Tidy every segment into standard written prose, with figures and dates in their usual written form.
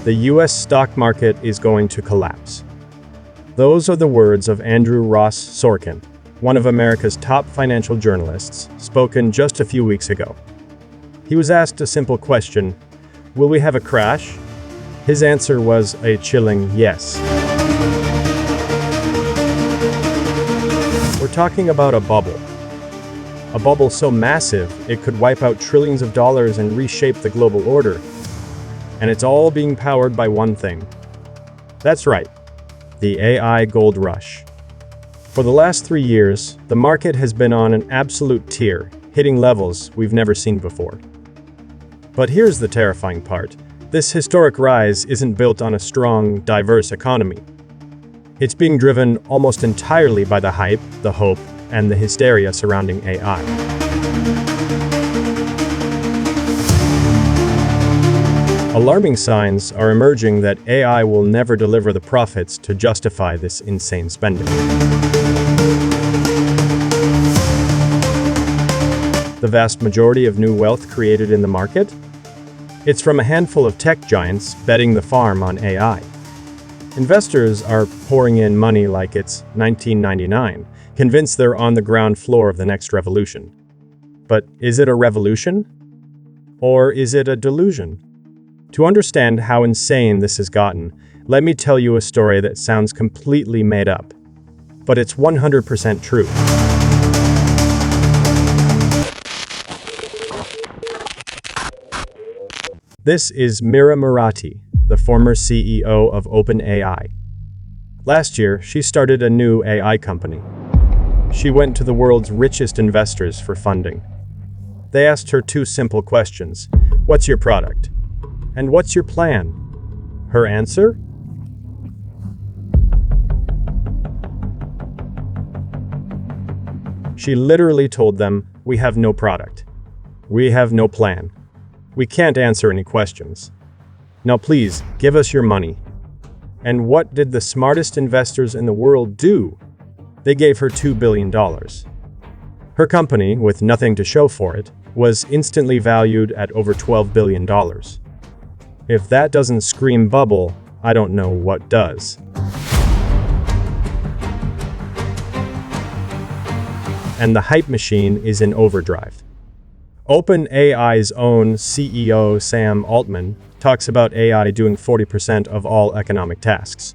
The US stock market is going to collapse. Those are the words of Andrew Ross Sorkin, one of America's top financial journalists, spoken just a few weeks ago. He was asked a simple question: will we have a crash? His answer was a chilling yes. We're talking about a bubble. A bubble so massive it could wipe out trillions of dollars and reshape the global order. And it's all being powered by one thing. That's right, the AI gold rush. For the last 3 years, the market has been on an absolute tear, hitting levels we've never seen before. But here's the terrifying part. This historic rise isn't built on a strong, diverse economy. It's being driven almost entirely by the hype, the hope, and the hysteria surrounding AI. Alarming signs are emerging that AI will never deliver the profits to justify this insane spending. The vast majority of new wealth created in the market? It's from a handful of tech giants betting the farm on AI. Investors are pouring in money like it's 1999, convinced they're on the ground floor of the next revolution. But is it a revolution? Or is it a delusion? To understand how insane this has gotten, let me tell you a story that sounds completely made up. But it's 100% true. This is Mira Murati, the former CEO of OpenAI. Last year, she started a new AI company. She went to the world's richest investors for funding. They asked her 2 simple questions. What's your product? And what's your plan? Her answer? She literally told them, we have no product. We have no plan. We can't answer any questions. Now please, give us your money. And what did the smartest investors in the world do? They gave her $2 billion. Her company, with nothing to show for it, was instantly valued at over $12 billion. If that doesn't scream bubble, I don't know what does. And the hype machine is in overdrive. OpenAI's own CEO Sam Altman talks about AI doing 40% of all economic tasks.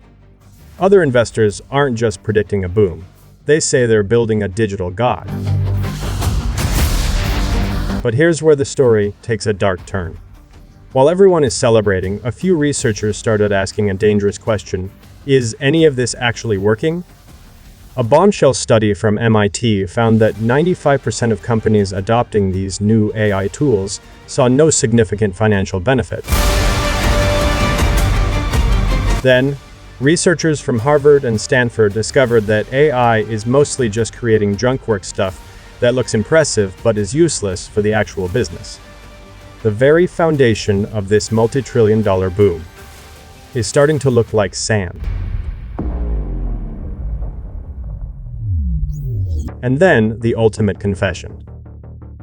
Other investors aren't just predicting a boom. They say they're building a digital god. But here's where the story takes a dark turn. While everyone is celebrating, a few researchers started asking a dangerous question: is any of this actually working? A bombshell study from MIT found that 95% of companies adopting these new AI tools saw no significant financial benefit. Then, researchers from Harvard and Stanford discovered that AI is mostly just creating junkwork stuff that looks impressive but is useless for the actual business. The very foundation of this multi-trillion-dollar boom is starting to look like sand. And then, the ultimate confession.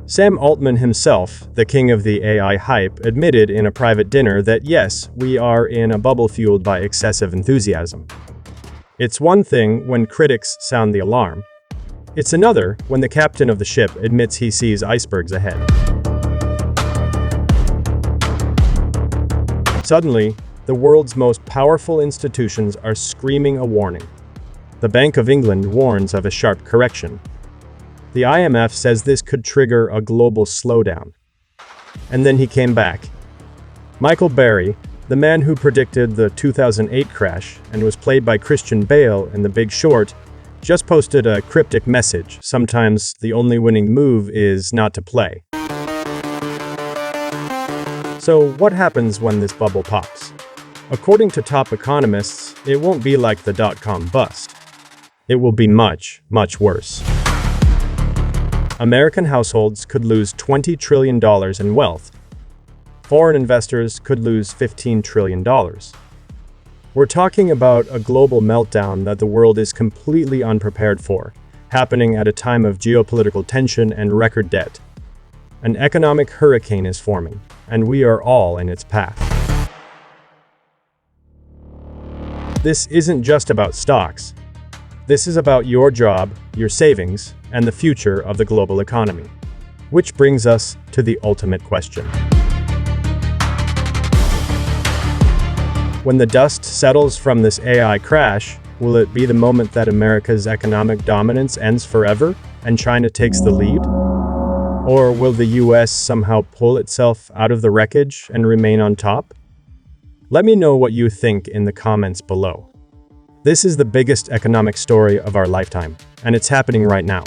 Sam Altman himself, the king of the AI hype, admitted in a private dinner that yes, we are in a bubble fueled by excessive enthusiasm. It's one thing when critics sound the alarm. It's another when the captain of the ship admits he sees icebergs ahead. Suddenly, the world's most powerful institutions are screaming a warning. The Bank of England warns of a sharp correction. The IMF says this could trigger a global slowdown. And then he came back. Michael Burry, the man who predicted the 2008 crash and was played by Christian Bale in The Big Short, just posted a cryptic message. Sometimes the only winning move is not to play. So what happens when this bubble pops? According to top economists, it won't be like the dot-com bust. It will be much, much worse. American households could lose $20 trillion in wealth. Foreign investors could lose $15 trillion. We're talking about a global meltdown that the world is completely unprepared for, happening at a time of geopolitical tension and record debt. An economic hurricane is forming, and we are all in its path. This isn't just about stocks. This is about your job, your savings, and the future of the global economy. Which brings us to the ultimate question. When the dust settles from this AI crash, will it be the moment that America's economic dominance ends forever and China takes the lead? Or will the US somehow pull itself out of the wreckage and remain on top? Let me know what you think in the comments below. This is the biggest economic story of our lifetime, and it's happening right now.